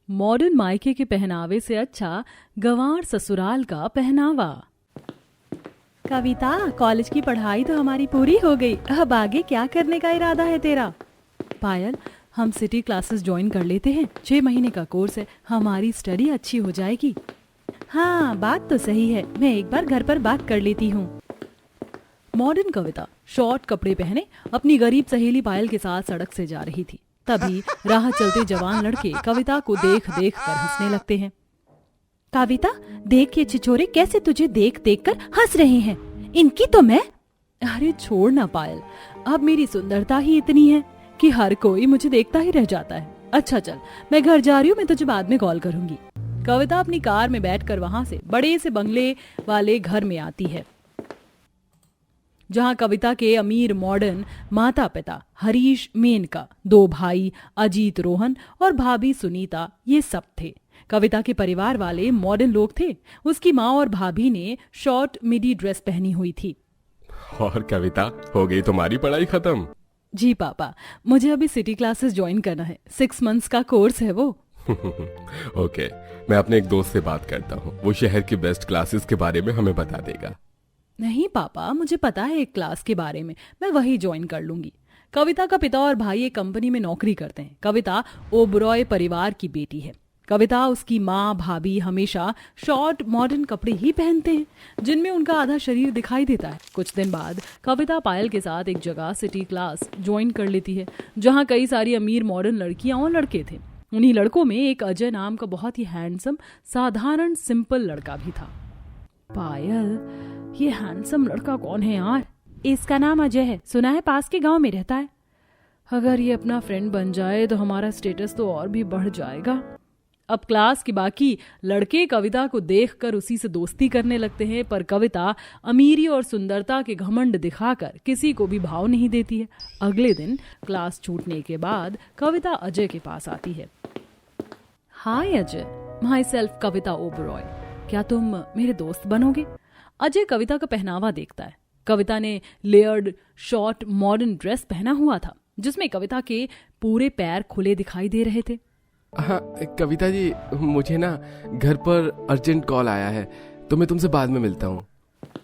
Modern मायके के पहनावे से अच्छा गंवार ससुराल का पहनावा। कविता, कॉलेज की पढ़ाई तो हमारी पूरी हो गई, अब आगे क्या करने का इरादा है तेरा? पायल, हम सिटी क्लासेस ज्वाइन कर लेते हैं, 6 महीने का कोर्स है, हमारी स्टडी अच्छी हो जाएगी। हाँ, बात तो सही है, मैं एक बार घर पर बात कर लेती हूँ। मॉडर्न कविता शॉर्ट कपड़े पहने अपनी गरीब सहेली पायल के साथ सड़क से जा रही थी। तभी राह चलते जवान लड़के कविता को देख देख कर हंसने लगते हैं। कविता, देख ये छिछोरे कैसे तुझे देख देख कर हंस रहे हैं, इनकी तो मैं। अरे छोड़ ना पायल, अब मेरी सुंदरता ही इतनी है कि हर कोई मुझे देखता ही रह जाता है। अच्छा चल, मैं घर जा रही हूँ, मैं तुझे बाद में कॉल करूंगी। कविता अपनी कार में बैठकर वहां से बड़े से बंगले वाले घर में आती है, जहां कविता के अमीर मॉडर्न माता पिता हरीश मेनका, 2 भाई अजीत रोहन और भाभी सुनीता, ये सब थे। कविता के परिवार वाले मॉडर्न लोग थे। उसकी माँ और भाभी ने शॉर्ट मिडी ड्रेस पहनी हुई थी। और कविता, हो गई तुम्हारी पढ़ाई खत्म? जी पापा, मुझे अभी सिटी क्लासेस ज्वाइन करना है, 6 मंथ्स का कोर्स है वो। ओके, मैं अपने एक दोस्त से बात करता हूँ, वो शहर की बेस्ट क्लासेस के बारे में हमें बता देगा। नहीं पापा, मुझे पता है एक क्लास के बारे में, मैं वही ज्वाइन कर लूंगी। कविता का पिता और भाई एक कंपनी में नौकरी करते हैं। कविता ओबरॉय परिवार की बेटी है। कविता, उसकी माँ, भाभी हमेशा शॉर्ट मॉडर्न कपड़े ही पहनते हैं, जिनमें उनका आधा शरीर दिखाई देता है। कुछ दिन बाद कविता पायल के साथ एक जगह सिटी क्लास ज्वाइन कर लेती है, जहाँ कई सारी अमीर मॉडर्न लड़कियां और लड़के थे। उन्हीं लड़कों में एक अजय नाम का बहुत ही हैंडसम, साधारण, सिंपल लड़का भी था। पायल, ये हैंडसम लड़का कौन है यार? इसका नाम अजय है, सुना है पास के गांव में रहता है। अगर ये अपना फ्रेंड बन जाए तो हमारा स्टेटस तो और भी बढ़ जाएगा। अब क्लास के बाकी लड़के कविता को देखकर उसी से दोस्ती करने लगते हैं, पर कविता अमीरी और सुंदरता के घमंड दिखाकर किसी को भी भाव नहीं देती है। अगले दिन क्लास छूटने के बाद कविता अजय के पास आती है। हाय अजय, माई सेल्फ कविता ओबरॉय, क्या तुम मेरे दोस्त बनोगे? अजय कविता का पहनावा देखता है। कविता ने लेयर्ड शॉर्ट मॉडर्न ड्रेस पहना हुआ था, जिसमें कविता के पूरे पैर खुले दिखाई दे रहे थे। हाँ कविता जी, मुझे ना घर पर अर्जेंट कॉल आया है, तो मैं तुमसे बाद में मिलता हूँ।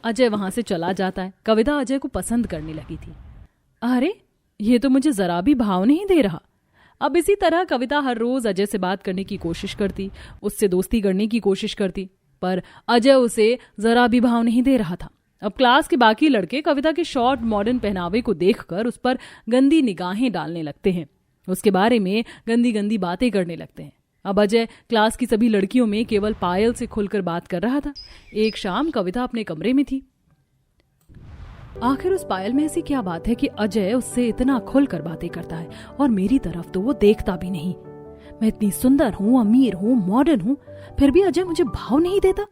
अजय वहां से चला जाता है। कविता अजय को पसंद करने लगी थी। अरे, ये तो मुझे जरा भी भाव नहीं दे रहा। अब इसी तरह कविता हर रोज अजय से बात करने की कोशिश करती, उससे दोस्ती करने की कोशिश करती, पर अजय उसे जरा भी भाव नहीं दे रहा था। अब क्लास के बाकी लड़के कविता के शॉर्ट मॉडर्न पहनावे को देखकर उस पर गंदी निगाहें डालने लगते हैं, उसके बारे में गंदी गंदी बातें करने लगते हैं। अब अजय क्लास की सभी लड़कियों में केवल पायल से खुलकर बात कर रहा था। एक शाम कविता अपने कमरे में थी। आखिर उस पायल में ऐसी क्या बात है कि अजय उससे इतना खुलकर बातें करता है और मेरी तरफ तो वो देखता भी नहीं? मैं इतनी सुंदर हूँ, अमीर हूँ, मॉडर्न हूँ, फिर भी अजय मुझे भाव नहीं देता।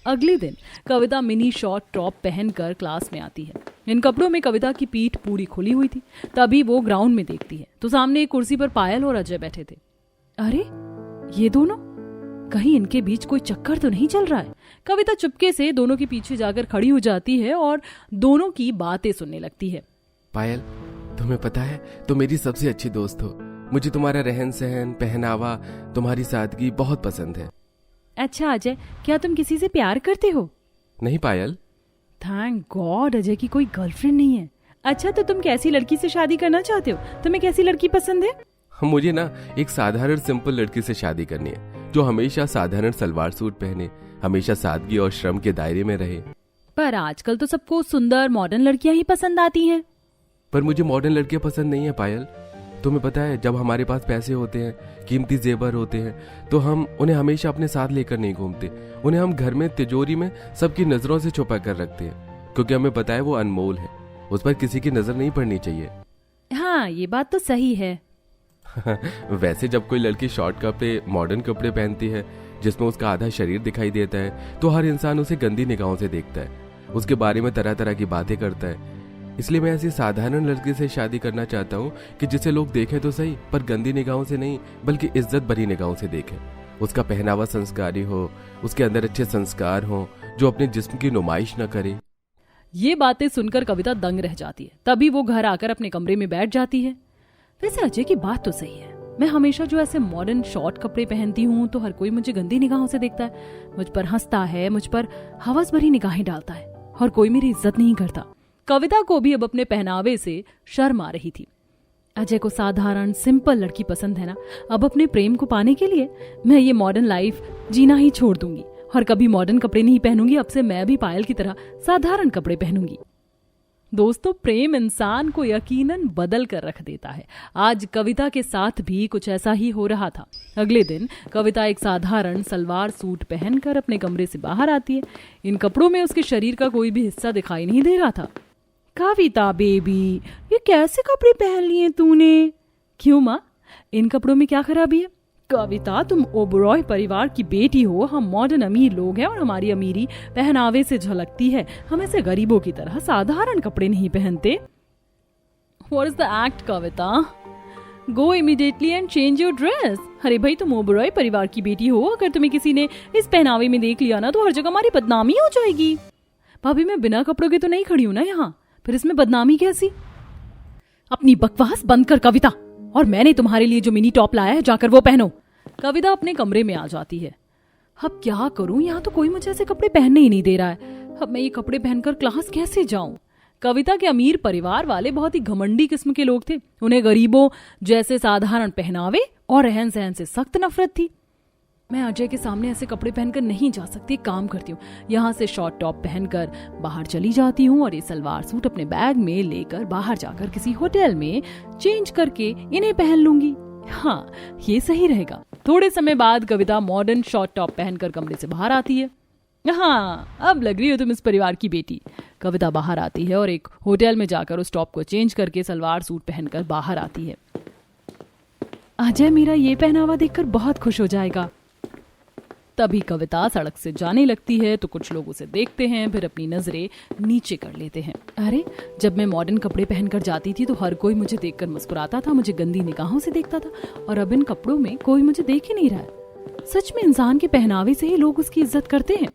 अगले दिन कविता मिनी शॉर्ट टॉप पहनकर क्लास में आती है। इन कपड़ों में कविता की पीठ पूरी खुली हुई थी। तभी वो ग्राउंड में देखती है तो सामने एक कुर्सी पर पायल और अजय बैठे थे। अरे, ये दोनों, कहीं इनके बीच कोई चक्कर तो नहीं चल रहा है? कविता चुपके से दोनों के पीछे जाकर खड़ी हो जाती है और दोनों की बातें सुनने लगती है। पायल, तुम्हें पता है, तुम मेरी सबसे अच्छी दोस्त हो। मुझे तुम्हारा रहन सहन, पहनावा, तुम्हारी सादगी बहुत पसंद है। अच्छा अजय, क्या तुम किसी से प्यार करते हो? नहीं पायल। थैंक गॉड, अजय की कोई गर्लफ्रेंड नहीं है। अच्छा, तो तुम कैसी लड़की से शादी करना चाहते हो? तुम्हें कैसी लड़की पसंद है? मुझे ना एक साधारण सिंपल लड़की से शादी करनी है, जो हमेशा साधारण सलवार सूट पहने, हमेशा सादगी और श्रम के दायरे में रहे। पर आजकल तो सबको सुंदर मॉडर्न लड़कियां ही पसंद आती हैं। पर मुझे मॉडर्न लड़कियां पसंद नहीं है पायल। तुम्हें पता है, जब हमारे पास पैसे होते हैं, कीमती जेवर होते हैं, तो हम उन्हें हमेशा अपने साथ लेकर नहीं घूमते। उन्हें हम घर में तिजोरी में सबकी नजरों से छुपा कर रखते हैं, क्योंकि हमें पता है वो अनमोल है, उस पर किसी की नजर नहीं पड़नी चाहिए। हाँ, ये बात तो सही है। वैसे जब कोई लड़की शॉर्ट कपड़े, मॉडर्न कपड़े पहनती है, जिसमें उसका आधा शरीर दिखाई देता है, तो हर इंसान उसे गंदी निगाहों से देखता है, उसके बारे में तरह तरह की बातें करता है। इसलिए मैं ऐसी साधारण लड़की से शादी करना चाहता हूँ कि जिसे लोग देखें तो सही, पर गंदी निगाहों से नहीं, बल्कि इज्जत भरी निगाहों से देखें। उसका पहनावा संस्कारी हो, उसके अंदर अच्छे संस्कार हो, जो अपने जिस्म की नुमाइश न करे। ये बातें सुनकर कविता दंग रह जाती है। तभी वो घर आकर अपने कमरे में बैठ जाती है। वैसे अजय की बात तो सही है, मैं हमेशा जो ऐसे मॉडर्न शॉर्ट कपड़े पहनती हूँ तो हर कोई मुझे गंदी निगाहों से देखता है, मुझ पर हंसता है, मुझ पर हवस भरी निगाहें डालता है और कोई मेरी इज्जत नहीं करता। कविता को भी अब अपने पहनावे से शर्म आ रही थी। अजय को साधारण सिंपल लड़की पसंद है ना, अब अपने प्रेम को पाने के लिए मैं ये मॉडर्न लाइफ जीना ही छोड़ दूंगी और कभी मॉडर्न कपड़े नहीं पहनूंगी। अब से मैं भी पायल की तरह साधारण कपड़े पहनूंगी। दोस्तों, प्रेम इंसान को यकीनन बदल कर रख देता है। आज कविता के साथ भी कुछ ऐसा ही हो रहा था। अगले दिन कविता एक साधारण सलवार सूट पहनकर अपने कमरे से बाहर आती है। इन कपड़ों में उसके शरीर का कोई भी हिस्सा दिखाई नहीं दे रहा था। कविता बेबी, ये कैसे कपड़े पहन लिए तूने? क्यों माँ, इन कपड़ों में क्या खराबी है? कविता, तुम ओबरॉय परिवार की बेटी हो, हम मॉडर्न अमीर लोग हैं और हमारी अमीरी पहनावे से झलकती है। हम ऐसे गरीबों की तरह साधारण कपड़े नहीं पहनते। What is the act, Kavita? Go immediately and change your dress. अरे भाई, तुम ओबरॉय परिवार की बेटी हो, अगर तुम्हें किसी ने इस पहनावे में देख लिया ना तो हर जगह हमारी बदनामी हो जाएगी। भाभी, मैं बिना कपड़ों के तो नहीं खड़ी हूं ना यहाँ, फिर इसमें बदनामी कैसी? अपनी बकवास बंद कर कविता, और मैंने तुम्हारे लिए जो मिनी टॉप लाया है जाकर वो पहनो। कविता अपने कमरे में आ जाती है। अब क्या करूं, यहाँ तो कोई मुझे ऐसे कपड़े पहनने ही नहीं दे रहा है। अब मैं ये कपड़े पहनकर क्लास कैसे जाऊं? कविता के अमीर परिवार वाले बहुत ही घमंडी किस्म के लोग थे। उन्हें गरीबों जैसे साधारण पहनावे और रहन सहन से सख्त नफरत थी। मैं अजय के सामने ऐसे कपड़े पहनकर नहीं जा सकती। काम करती हूँ, यहाँ से शॉर्ट टॉप पहनकर बाहर चली जाती हूँ और ये सलवार सूट अपने बैग में लेकर बाहर जाकर किसी होटल में चेंज करके इन्हें पहन लूंगी। हाँ, ये सही रहेगा। थोड़े समय बाद कविता मॉडर्न शॉर्ट टॉप पहनकर कमरे से बाहर आती है। हाँ, अब लग रही हो तुम इस परिवार की बेटी। कविता बाहर आती है और एक होटल में जाकर उस टॉप को चेंज करके सलवार सूट पहनकर बाहर आती है। अजय मेरा ये पहनावा देखकर बहुत खुश हो जाएगा। तभी कविता सड़क से जाने लगती है तो कुछ लोग उसे देखते हैं, फिर अपनी नजरें नीचे कर लेते हैं। अरे, जब मैं मॉडर्न कपड़े पहनकर जाती थी तो हर कोई मुझे देखकर मुस्कुराता था, मुझे गंदी निगाहों से देखता था, और अब इन कपड़ों में कोई मुझे देख ही नहीं रहा है। सच में इंसान के पहनावे से ही लोग उसकी इज्जत करते हैं।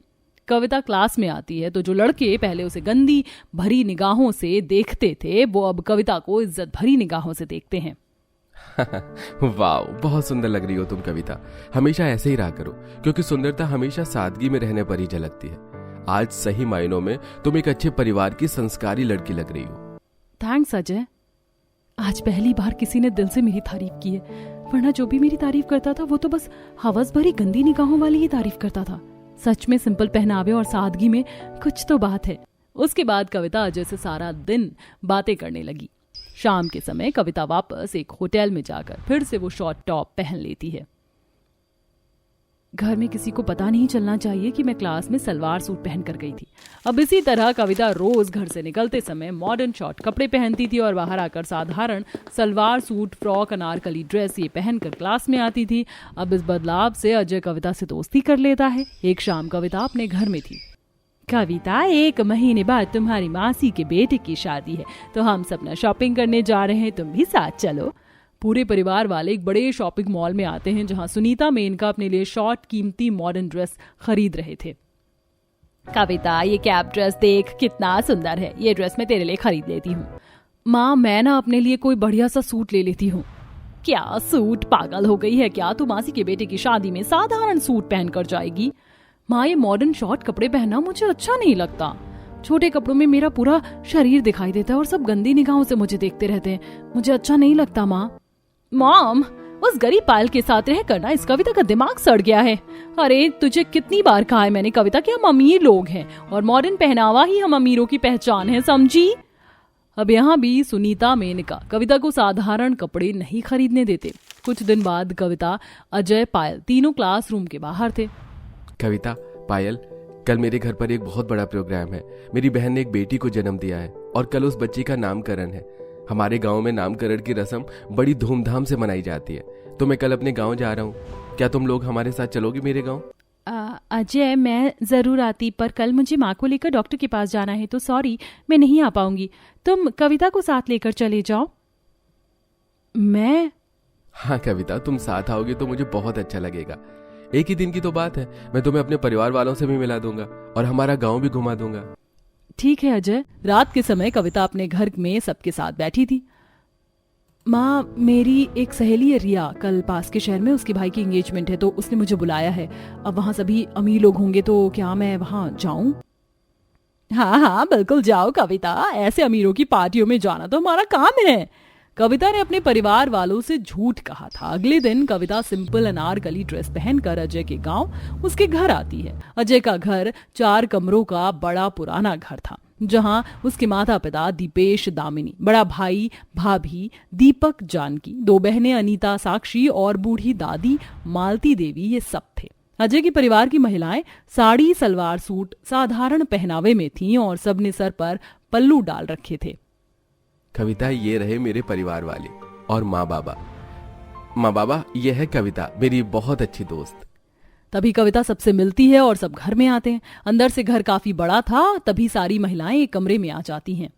कविता क्लास में आती है तो जो लड़के पहले उसे गंदी भरी निगाहों से देखते थे वो अब कविता को इज्जत भरी निगाहों से देखते हैं। वाह, बहुत सुंदर लग रही हो तुम कविता। हमेशा ऐसे ही रहा करो, क्योंकि सुंदरता हमेशा सादगी में रहने पर ही झलकती है। आज सही मायनों में तुम एक अच्छे परिवार की संस्कारी लड़की लग रही हो। थैंक्स अजय, आज पहली बार किसी ने दिल से मेरी तारीफ की है, वरना जो भी मेरी तारीफ करता था वो तो बस हवस भरी गंदी निगाहों वाली ही तारीफ करता था। सच में सिंपल पहनावे और सादगी में कुछ तो बात है। उसके बाद कविता अजय से सारा दिन बातें करने लगी। शाम के समय कविता वापस एक होटल में जाकर फिर से वो शॉर्ट टॉप पहन लेती है। घर में किसी को पता नहीं चलना चाहिए कि मैं क्लास में सलवार सूट पहनकर गई थी। अब इसी तरह कविता रोज घर से निकलते समय मॉडर्न शॉर्ट कपड़े पहनती थी और बाहर आकर साधारण salwar suit, frock, Anarkali dress ये पहनकर क्लास में आती थी। अब इस बदलाव से अजय कविता से दोस्ती कर लेता है। एक शाम कविता अपने घर में थी। कविता, 1 महीने बाद तुम्हारी मासी के बेटे की शादी है तो हम सब ना शॉपिंग करने जा रहे हैं, तुम भी साथ चलो। पूरे परिवार वाले एक बड़े शॉपिंग मॉल में आते हैं जहां सुनीता मेनका अपने लिए शॉर्ट कीमती मॉडर्न ड्रेस खरीद रहे थे। कविता, ये कैप ड्रेस देख कितना सुंदर है, ये ड्रेस मैं तेरे लिए खरीद लेती हूँ। माँ, मैं ना अपने लिए कोई बढ़िया सा सूट ले लेती हूँ। क्या सूट, पागल हो गई है क्या? तू मासी के बेटे की शादी में साधारण सूट पहनकर जाएगी? माँ, ये मॉडर्न शॉर्ट कपड़े पहनना मुझे अच्छा नहीं लगता। छोटे कपड़ों में मेरा पूरा शरीर दिखाई देता है और सब गंदी निगाहों से मुझे देखते रहते हैं, मुझे अच्छा नहीं लगता। माँ, मॉम, उस गरीब पायल के साथ रह कर ना इस कविता का दिमाग सड़ गया है। अरे, तुझे कितनी बार कहा है मैंने कविता कि हम अमीर लोग हैं और मॉडर्न पहनावा ही हम अमीरों की पहचान है, समझी? अब यहाँ भी सुनीता मेनका कविता को साधारण कपड़े नहीं खरीदने देते। कुछ दिन बाद कविता, अजय, पायल तीनों क्लासरूम के बाहर थे। कविता, पायल, कल मेरे घर पर एक बहुत बड़ा प्रोग्राम है। मेरी बहन ने एक बेटी को जन्म दिया है और कल उस बच्ची का नामकरण है। हमारे गांव में नामकरण की रस्म बड़ी धूमधाम से मनाई जाती है, तो मैं कल अपने गांव जा रहा हूँ। क्या तुम लोग हमारे साथ चलोगे मेरे गांव? अजय, मैं जरूर आती, पर कल मुझे माँ को लेकर डॉक्टर के पास जाना है तो सॉरी, मैं नहीं आ पाऊंगी। तुम कविता को साथ लेकर चले जाओ। मैं? हाँ कविता, तुम साथ आओगे तो मुझे बहुत अच्छा लगेगा। एक ही दिन की तो बात है, मैं तुम्हें अपने परिवार वालों से भी मिला दूंगा और हमारा गांव भी घुमा दूंगा। ठीक है अजय। रात के समय कविता अपने घर में सबके साथ बैठी थी। माँ, मेरी एक सहेली है रिया, कल पास के शहर में उसके भाई की एंगेजमेंट है तो उसने मुझे बुलाया है। अब वहाँ सभी अमीर लोग होंगे तो क्या मैं वहाँ जाऊँ? हाँ हाँ बिल्कुल जाओ कविता, ऐसे अमीरों की पार्टियों में जाना तो हमारा काम है। कविता ने अपने परिवार वालों से झूठ कहा था। अगले दिन कविता सिंपल अनारकली ड्रेस पहनकर अजय के गांव उसके घर आती है। अजय का घर 4 कमरों का बड़ा पुराना घर था, जहां उसके माता पिता दीपेश दामिनी, बड़ा भाई भाभी दीपक जानकी, 2 बहनें अनीता साक्षी और बूढ़ी दादी मालती देवी, ये सब थे। अजय के परिवार की महिलाएं साड़ी सलवार सूट साधारण पहनावे में थीं और सबने सर पर पल्लू डाल रखे थे। कविता, ये रहे मेरे परिवार वाले और माँ बाबा, ये है कविता, मेरी बहुत अच्छी दोस्त। तभी कविता सबसे मिलती है और सब घर में आते हैं। अंदर से घर काफी बड़ा था, तभी सारी महिलाएं एक कमरे में आ जाती हैं।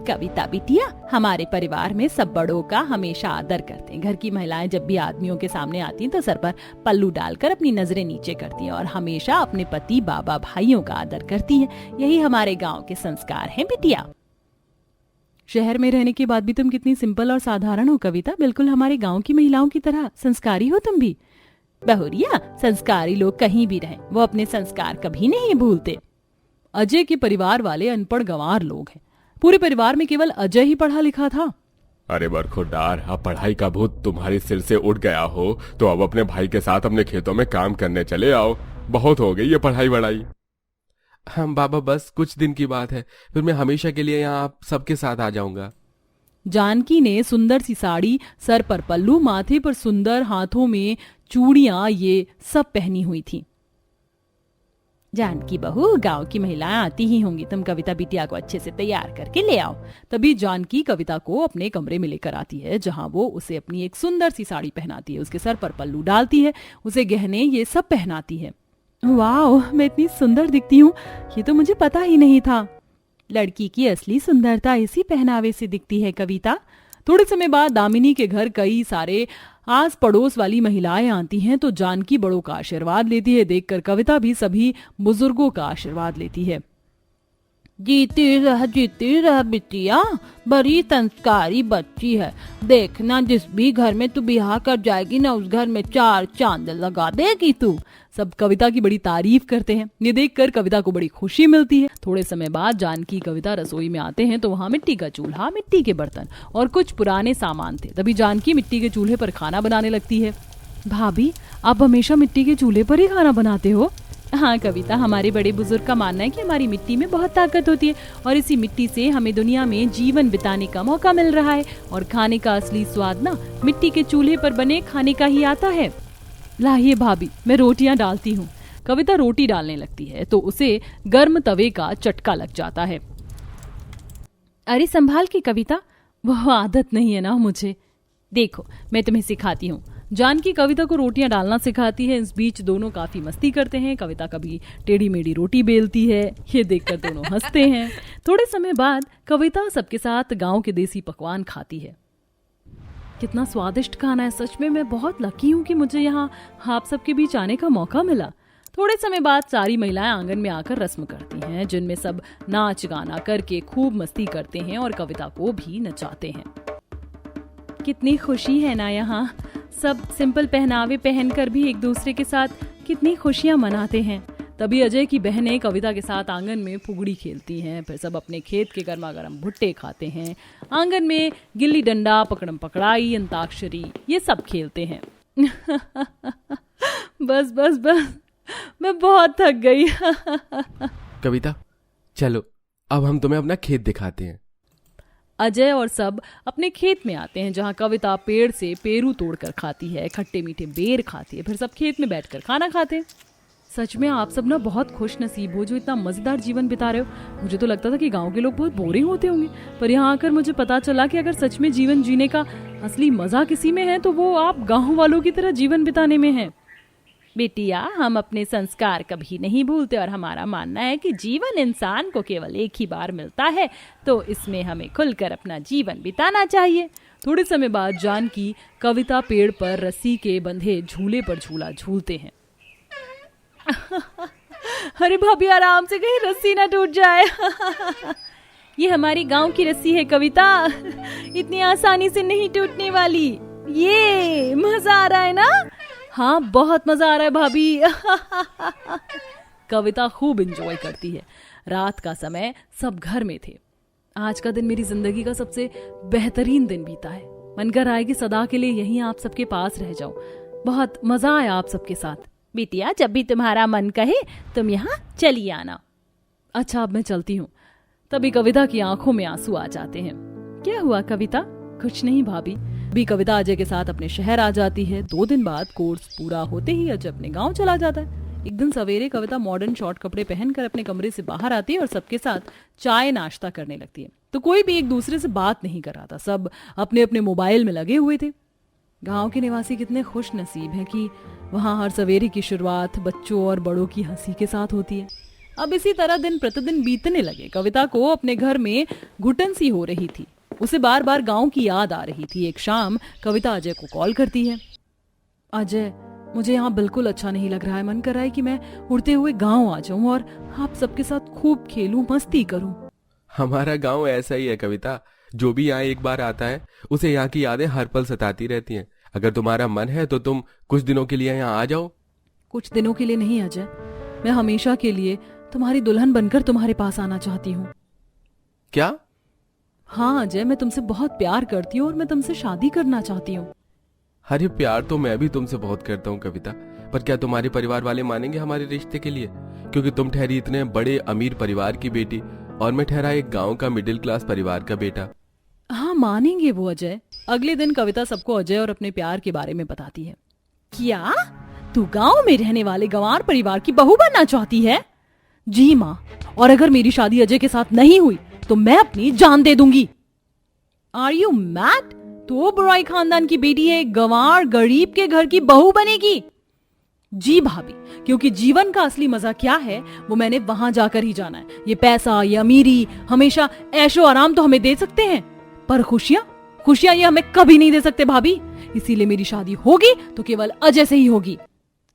कविता बिटिया, हमारे परिवार में सब बड़ों का हमेशा आदर करते हैं। घर की महिलाएं जब भी आदमियों के सामने आती हैं तो सर पर पल्लू डालकर अपनी नजरें नीचे करती हैं और हमेशा अपने पति बाबा भाइयों का आदर करती हैं। यही हमारे गांव के संस्कार हैं बिटिया। शहर में रहने के बाद भी तुम कितनी सिंपल और साधारण हो कविता, बिल्कुल हमारे गांव की महिलाओं की तरह संस्कारी हो तुम भी। बहुरिया, संस्कारी लोग कहीं भी रहें, वो अपने संस्कार कभी नहीं भूलते। अजय के परिवार वाले अनपढ़ गंवार लोग हैं। पूरे परिवार में केवल अजय ही पढ़ा लिखा था। अरे बरखुरदार, अब पढ़ाई का भूत तुम्हारे सिर से उठ गया हो तो अब अपने भाई के साथ अपने खेतों में काम करने चले आओ। बहुत हो गई ये पढ़ाई बढ़ाई। हाँ बाबा, बस कुछ दिन की बात है, फिर मैं हमेशा के लिए यहाँ आप सबके साथ आ जाऊंगा। जानकी ने सुंदर सी साड़ी, सर पर पल्लू, माथे पर सुंदर, हाथों में चूड़ियां, ये सब पहनी हुई थी। जानकी बहू, गांव की महिलाएं आती ही होंगी, तुम कविता बिटिया को अच्छे से तैयार करके ले आओ। तभी जानकी कविता को अपने कमरे में लेकर आती है, जहां वो उसे अपनी एक सुंदर सी साड़ी पहनाती है, उसके सर पर पल्लू डालती है, उसे गहने ये सब पहनाती है। वाह, मैं इतनी सुंदर दिखती हूँ, ये तो मुझे पता ही नहीं था। लड़की की असली सुंदरता इसी पहनावे से दिखती है कविता। थोड़े समय बाद दामिनी के घर कई सारे आस पड़ोस वाली महिलाएं आती हैं तो जानकी बड़ों का आशीर्वाद लेती है। देखकर कविता भी सभी बुजुर्गों का आशीर्वाद लेती है। जीती रह बिटिया, बड़ी संस्कारी बच्ची है। देखना, जिस भी घर में तू ब्याह कर जाएगी ना, उस घर में 4 चांद लगा देगी तू। सब कविता की बड़ी तारीफ करते हैं। ये देखकर कविता को बड़ी खुशी मिलती है। थोड़े समय बाद जानकी कविता रसोई में आते हैं तो वहाँ मिट्टी का चूल्हा, मिट्टी के बर्तन और कुछ पुराने सामान थे। तभी जानकी मिट्टी के चूल्हे पर खाना बनाने लगती है। भाभी, आप हमेशा मिट्टी के चूल्हे पर ही खाना बनाते हो? हाँ कविता, हमारे बड़े बुजुर्ग का मानना है कि हमारी मिट्टी में बहुत ताकत होती है और इसी मिट्टी से हमें दुनिया में जीवन बिताने का मौका मिल रहा है और खाने का असली स्वाद ना मिट्टी के चूल्हे पर बने खाने का ही आता है। लाइए भाभी, मैं रोटियां डालती हूँ। कविता रोटी डालने लगती है तो उसे गर्म तवे का चटका लग जाता है। अरे संभाल के कविता, वो आदत नहीं है ना मुझे। देखो, मैं तुम्हें सिखाती हूँ। जानकी कविता को रोटियां डालना सिखाती है। इस बीच दोनों काफी मस्ती करते हैं। कविता कभी टेढ़ी मेढ़ी रोटी बेलती है, ये देखकर दोनों हंसते हैं। थोड़े समय बाद कविता सबके साथ गांव के देसी पकवान खाती है। कितना स्वादिष्ट खाना है, सच में मैं बहुत लकी हूँ कि मुझे यहाँ आप सबके बीच आने का मौका मिला। थोड़े समय बाद सारी महिलाएं आंगन में आकर रस्म करती हैं, जिनमें सब नाच गाना करके खूब मस्ती करते हैं और कविता को भी नचाते हैं। कितनी खुशी है ना, यहाँ सब सिंपल पहनावे पहनकर भी एक दूसरे के साथ कितनी खुशियां मनाते हैं। तभी अजय की बहनें कविता के साथ आंगन में फुगड़ी खेलती हैं। फिर सब अपने खेत के गर्मा गर्म भुट्टे खाते हैं। आंगन में गिल्ली डंडा, पकड़म पकड़ाई, अंताक्षरी, ये सब खेलते हैं। बस बस बस, मैं बहुत थक गई। कविता, चलो अब हम तुम्हें अपना खेत दिखाते हैं। अजय और सब अपने खेत में आते हैं, जहाँ कविता पेड़ से पेरू तोड़कर खाती है, खट्टे मीठे बेर खाती है। फिर सब खेत में बैठकर खाना खाते हैं। सच में आप सब ना बहुत खुश नसीब हो जो इतना मजेदार जीवन बिता रहे हो। मुझे तो लगता था कि गांव के लोग बहुत बोरिंग होते होंगे, पर यहाँ आकर मुझे पता चला कि अगर सच में जीवन जीने का असली मजा किसी में है तो वो आप गाँव वालों की तरह जीवन बिताने में है। बेटिया, हम अपने संस्कार कभी नहीं भूलते और हमारा मानना है कि जीवन इंसान को केवल एक ही बार मिलता है, तो इसमें हमें खुलकर अपना जीवन बिताना चाहिए। थोड़े समय बाद जानकी कविता पेड़ पर रस्सी के बंधे झूले पर झूला झूलते हैं। अरे भाभी, आराम से, कहीं रस्सी ना टूट जाए। ये हमारे गांव की रस्सी है कविता, इतनी आसानी से नहीं टूटने वाली। ये मजा आ रहा है ना? हाँ बहुत मजा आ रहा है भाभी। कविता खूब एंजॉय करती है। रात का समय, सब घर में थे। आज का दिन मेरी जिंदगी का सबसे बेहतरीन दिन बीता है। मन कर रहा है कि सदा के लिए यहीं आप सबके पास रह जाऊं। बहुत मजा आया आप सबके साथ। बिटिया जब भी तुम्हारा मन कहे तुम यहाँ चली आना। अच्छा अब मैं चलती हूँ। तभी कविता की आंखों में आंसू आ जाते हैं। क्या हुआ कविता? कुछ नहीं भाभी। भी कविता अजय के साथ अपने शहर आ जाती है। 2 दिन बाद कोर्स पूरा होते ही अजय अपने गांव चला जाता है। एक दिन सवेरे कविता मॉडर्न शॉर्ट कपड़े पहनकर अपने कमरे से बाहर आती है और सबके साथ चाय नाश्ता करने लगती है। तो कोई भी एक दूसरे से बात नहीं कर रहा था, सब अपने अपने मोबाइल में लगे हुए थे। गांव के निवासी कितने खुश नसीब हैं कि वहां हर सवेरे की शुरुआत बच्चों और बड़ों की हंसी के साथ होती है। अब इसी तरह दिन प्रतिदिन बीतने लगे। कविता को अपने घर में घुटन सी हो रही थी। उसे बार बार गांव की याद आ रही थी। एक शाम कविता अजय को कॉल करती है। अजय, मुझे यहाँ बिल्कुल अच्छा नहीं लग रहा है। मन कर रहा है कि मैं उड़ते हुए गांव आ जाऊं और आप सबके साथ खूब खेलूं, मस्ती करूं। हमारा गांव ऐसा ही है कविता। जो भी यहाँ एक बार आता है उसे यहाँ की यादें हर पल सताती रहती हैं। अगर तुम्हारा मन है तो तुम कुछ दिनों के लिए यहाँ आ जाओ। कुछ दिनों के लिए नहीं अजय, मैं हमेशा के लिए तुम्हारी दुल्हन बनकर तुम्हारे पास आना चाहती हूँ। क्या? हाँ अजय, मैं तुमसे बहुत प्यार करती हूँ और मैं तुमसे शादी करना चाहती हूँ। अरे प्यार तो मैं भी तुमसे बहुत करता हूँ कविता, पर क्या तुम्हारे परिवार वाले मानेंगे हमारे रिश्ते के लिए? क्योंकि तुम ठहरी इतने बड़े अमीर परिवार की बेटी और मैं ठहरा एक गांव का मिडिल क्लास परिवार का बेटा। हाँ मानेंगे वो अजय। अगले दिन कविता सबको अजय और अपने प्यार के बारे में बताती है। क्या तू गांव में रहने वाले गंवार परिवार की बहू बनना चाहती है? जी माँ, और अगर मेरी शादी अजय के साथ नहीं हुई तो मैं अपनी जान दे दूंगी। Are you mad? तो बुराई खानदान की बेटी है, गंवार गरीब के घर की बहू बनेगी। जी भाभी, क्योंकि जीवन का असली मजा क्या है वो मैंने वहां जाकर ही जाना है। ये पैसा, ये अमीरी हमेशा ऐशो आराम तो हमें दे सकते हैं, पर खुशियां ये हमें कभी नहीं दे सकते भाभी। इसीलिए मेरी शादी होगी तो केवल अजय से ही होगी।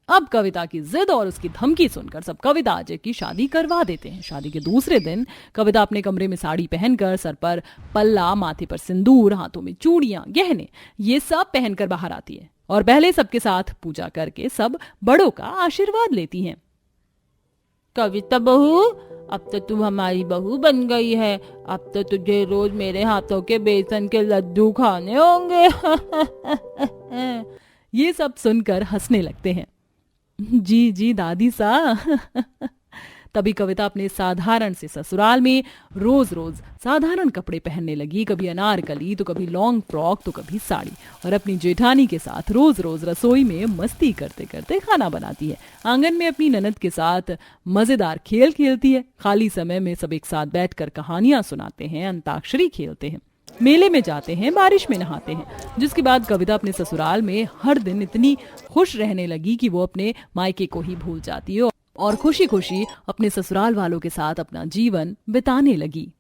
अब कविता की जिद और उसकी धमकी सुनकर सब कविता अजय की शादी करवा देते हैं। शादी के दूसरे दिन कविता अपने कमरे में साड़ी पहनकर, सर पर पल्ला, माथे पर सिंदूर, हाथों में चूड़ियां, गहने, ये सब पहनकर बाहर आती है और पहले सबके साथ पूजा करके सब बड़ों का आशीर्वाद लेती हैं। कविता बहू, अब तो तुम हमारी बहू बन गई है। अब तो तुझे रोज मेरे हाथों के बेसन के लड्डू खाने होंगे। ये सब सुनकर हंसने लगते हैं। जी जी दादी सा। तभी कविता अपने साधारण से ससुराल में रोज रोज साधारण कपड़े पहनने लगी। कभी अनारकली, तो कभी लॉन्ग फ्रॉक, तो कभी साड़ी, और अपनी जेठानी के साथ रोज रोज रसोई में मस्ती करते करते खाना बनाती है। आंगन में अपनी ननद के साथ मजेदार खेल खेलती है। खाली समय में सब एक साथ बैठकर कहानियां सुनाते हैं, अंताक्षरी खेलते हैं, मेले में जाते हैं, बारिश में नहाते हैं। जिसके बाद कविता अपने ससुराल में हर दिन इतनी खुश रहने लगी कि वो अपने मायके को ही भूल जाती है और खुशी खुशी अपने ससुराल वालों के साथ अपना जीवन बिताने लगी।